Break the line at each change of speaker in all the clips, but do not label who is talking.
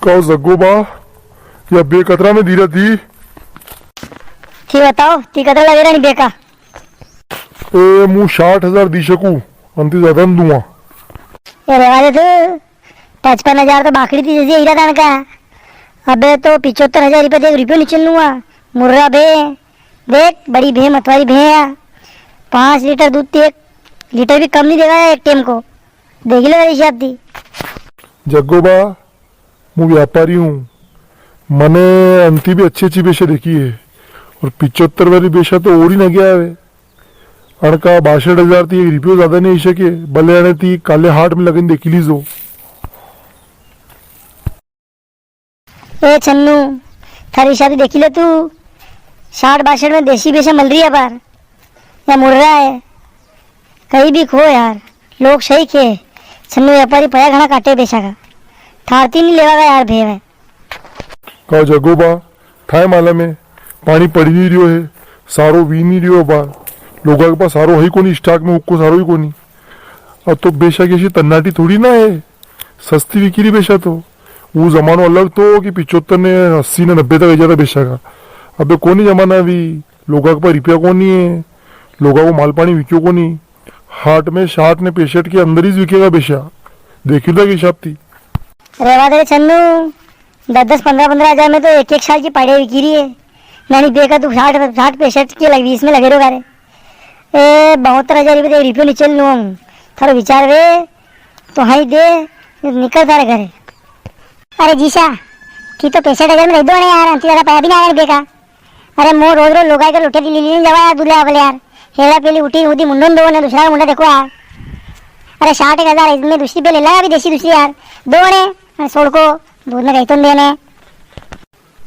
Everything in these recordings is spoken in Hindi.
कहो जग्गो बा या बेकतरा में धीरे थी
बताओ ती कतरा लगे रहा नहीं बेका
ए मु 60,000 दी सकू अंति ज्यादा न दूंगा
ये रेवा दे तू 55,000 तो बाकड़ी थी जैसे हीरा दान का। अबे तो 75,000 रुपये देख रुपये नहीं चल लूँगा। मुर्रा भे देख बड़ी भे मतवारी भे है 5 लीटर दूध 1 लीटर भी कम नहीं देगा एक टाइम को। देख लो हिसाब थी
जग्गो बा मु व्यापारी हूँ मने अंति भी अच्छी बेशा देखी है और 75 वाली बेशा तो और ही न गया है अणका 62,000 थी 1 रुपये ज्यादा नहीं सके भले आने थी काले हाट में लगन देखी लीजो।
ए छन्नू थारी हिसाब देखी ले तू 60-62 में देसी बेशा मिल रही है बार या मुर्रा है कहीं भी खो यार लोग सही खे छन्नू व्यापारी पया घना काटे बेशा का थारती नहीं लेवा यार भे में
कहा जग्गो बा थाए माला में पानी पड़ी नहीं रियो है सारो वी नहीं रियो बार लोगों के पास सारो है कोनी स्टॉक में उनको सारो ही कोनी अब तो बेशा की तन्नाटी थोड़ी ना है सस्ती विक्री बेशा तो वो जमानो अलग तो कि 75 ने 80 ने 90 तक जाता बेशा का। अबे कोनी जमाना भी लोगों के पास रुपया कोनी है लोगों को माल पानी विक्यो कोनी हाट में 60 ने 65 के अंदर ही विकेगा बेशा देखी था हिसाब थी।
रेवा दे छन्नू 10-15 हजार में तो एक साल की पाड़े विक्री है नहीं बेका तू 60-65 के लगी इसमें लगे रहो ए 72,000 रुपये रुपये नहीं चल लूँ थोड़ा विचार वे तो हाँ दे निकल तारे घरे। अरे जीशा थी तो 65,000 में रह दो यार अंति ज़्यादा पाया भी नहीं आया बेका। अरे मो रोज लोगा के लुटे ली जावा यार दूल्हा बोले यार हेड़ा पहली उठी उठी मुंडन दो ने दूसरा मुंडा देखो यार। अरे 60,000 इसमें दूसरी पे ले ला अभी देसी दूसरी यार दो ने सोड़ को दूध में कहीं तो देने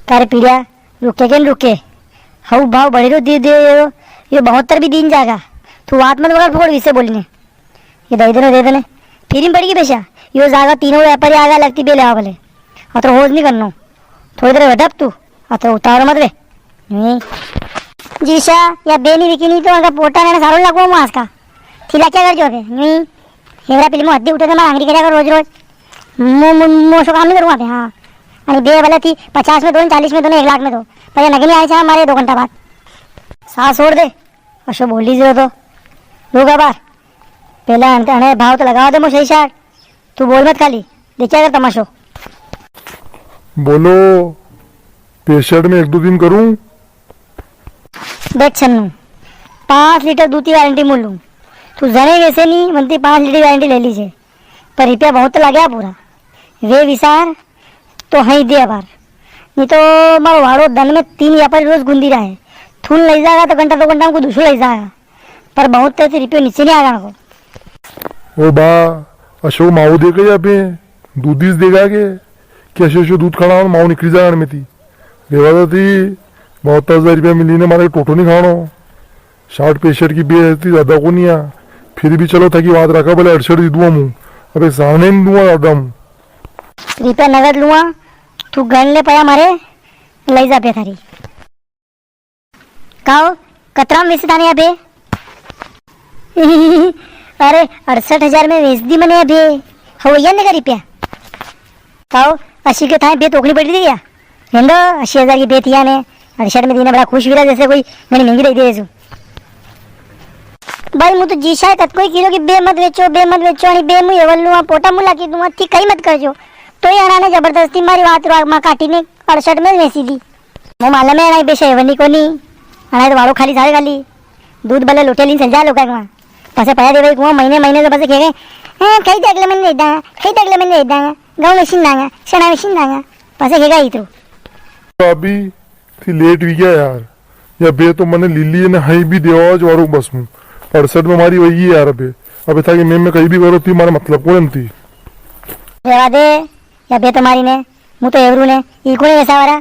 तारे पीड़िया रुके के रुके हाउ भाव बड़े रो दे ये 72 भी दिन जाएगा तू बात मत बगल फोड़ इससे बोलने ये दे देने फिर ही पड़ेगी बेशा यो जाएगा तीनों व्यापारी आगा लगती बेले आ बोले अतर होज नहीं करना थोड़ी देर बैठा तू अतर उतार मत रे जीशा या बेनी विकी नहीं तो अगर पोटा ने सारो लगो मास का थिला क्या कर जो थे नहीं हेरा पिली हड्डी उठे मैं आंगरी करेगा रोज मोशो काम नहीं करूँगा पे हाँ अरे बे वाला थी 50 में दो 40 में दो 1 लाख में दो पर नगे नहीं आए थे हमारे 2 घंटा बाद सांस छोड़ दे अशो बोल लीजिए तो लोगा बार पहला अने भाव तो लगा दे सही शार तू बोल मत खाली देखिए अगर तमाशो
बोलो पेशेंट में 1-2 दिन करूं
देख छन्नू 5 लीटर दूध की वारंटी मूल लूँ तू जने वैसे नहीं बनती 5 लीटर वारंटी ले लीजिए पर रुपया बहुत तो लगे पूरा वे विचार तो हाँ दे बार नहीं तो मारो वाड़ो दन में 3 व्यापारी रोज गुंदी रहा है थून ले जाएगा तो घंटा 2 घंटा हमको दूसरा ले जाएगा पर बहुत तरह रुपये नीचे नहीं आएगा हमको।
ओ बा अशोक माऊ देगा या पे दूधीस देगा के कैसे अशोक दूध खाना माऊ निकली जाए में थी रेवा थी 72,000 रुपया मिली ने मारे टोटो नहीं खानो 60-65 की बे थी ज्यादा को नहीं आ फिर भी चलो था कि बात रखा बोले 68 दूंगा मुँह अबे सामने नहीं दूंगा ज्यादा
रुपया नगद लूँगा तू गन ले पाया मारे ले जा पे थारी काओ कतरा में वेचता नहीं अबे अरे 68,000 में वेच दी मैंने अभी हो या नहीं रुपया काओ 80 के थाए बे तोकनी पड़ी थी क्या हिंदो 80,000 की बे थी ने 68 में दीने बड़ा खुश हुआ जैसे कोई मैंने महंगी दे दी भाई मुझे तो जीशा है कोई किलो की बे मत बेचो नहीं बे मुझे एवल लूँगा पोटा मुला की दूंगा थी कहीं मत कर जो तो यार ने जबरदस्ती मारी बात माँ काटी ने 68 में वेची दी वो माला में अना बेशा एवनी को नहीं अना तो वाड़ो खाली सारे खाली दूध भले लोटे लीन चल जा लोग पासे पाया दे भाई कुआं महीने से पासे खेगे कई तकले मैंने दे दांगा गाँव मशीन दांगा सना मशीन दांगा पासे खेगा ही तो
अभी थी लेट भी गया यार या बे तो मैंने लिली ने हाई भी देवा वारू बस मुँह 68 में हमारी वही है यार अबे था कि मैं कहीं भी करो थी हमारा मतलब कौन थी
रेवा दे या बे तुम्हारी ने मुँह तो एवरू ने इको नहीं वैसा वारा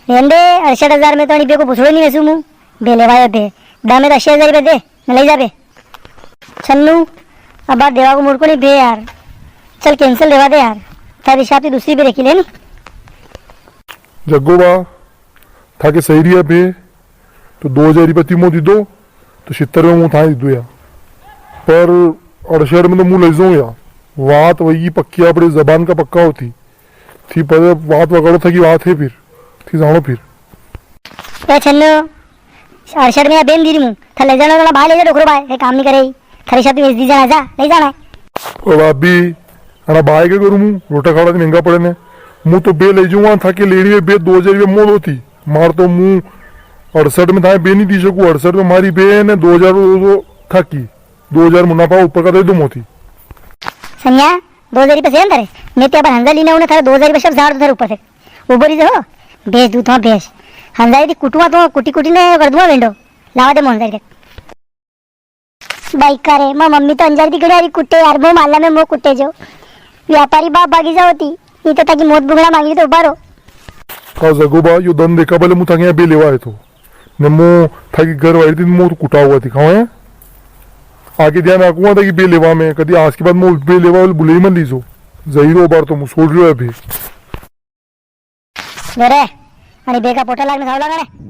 रेंदे 68,000 में तो बे को पूछो नहीं वैसू मुँह बे ले भाई बे दामे तो 80,000 रुपये दे मैं ले जा बे छन्नू अब बात देवा को मुड़ को नहीं बे यार चल कैंसिल देवा दे यार तारी हिसाब से दूसरी भी रखी ले नहीं
जग्गो बा था कि सही रिया बे तो 2,000 रुपये तीमो दी दो तो 70 में मुँह था दो या पर 68 में तो मुँह ले जाऊँ या बात वही पक्की अपनी जबान का पक्का होती थी पर बात वगड़ो था कि बात है फिर थी जानो फिर
ए छन्नू अरशद में बेन दी मुंह था ले जाना भाई ले जा डोकरो भाई ये काम नहीं करे थारी शब्द में दी जाना जा नहीं जाना
ओ भाभी अना बाय के करूँ रोटा खाड़ा महंगा पड़े ने मुँह तो बे ले जाऊँ था कि लेनी में बे 2000 रुपये मोल होती मार तो मुँह 68 में था बे नहीं दी सकूँ 68 में मारी बे ने 2000 था की 2000 मुनाफा ऊपर का दे दूँ मोती
संज्ञा 2000 रुपये से अंदर मैं तो अपन हंजा लीना उन्हें थारा 2000 रुपये सब झाड़ दो थारे ऊपर से ऊपर ही हो भेज दूँ तो भेज हंजा यदि कुटुआ तो कुटी कुटी ने कर दूँगा विंडो लावा दे मोहन के बाइक करे माँ मम्मी तो अंजार दी गड़ी कुट्टे यार वो माला में वो कुट्टे जो व्यापारी बाप बागीचा होती ये तो ताकि मौत बुगड़ा मांगी तो बारो
का जगोबा यो दन देखा भले मुँह था बे लेवा है तो ने मुँह था कि घर वाली थी मुँह तो कुटा हुआ थी खाओ है आगे ध्यान रखूंगा था कि बे लेवा में कभी आज के बाद मुँह बे लेवा बुले ही मन लीजो जहीरो बार तो मुँह सोच लो है अभी
अरे आणि बेका पोटा लागणे खाऊ लागणे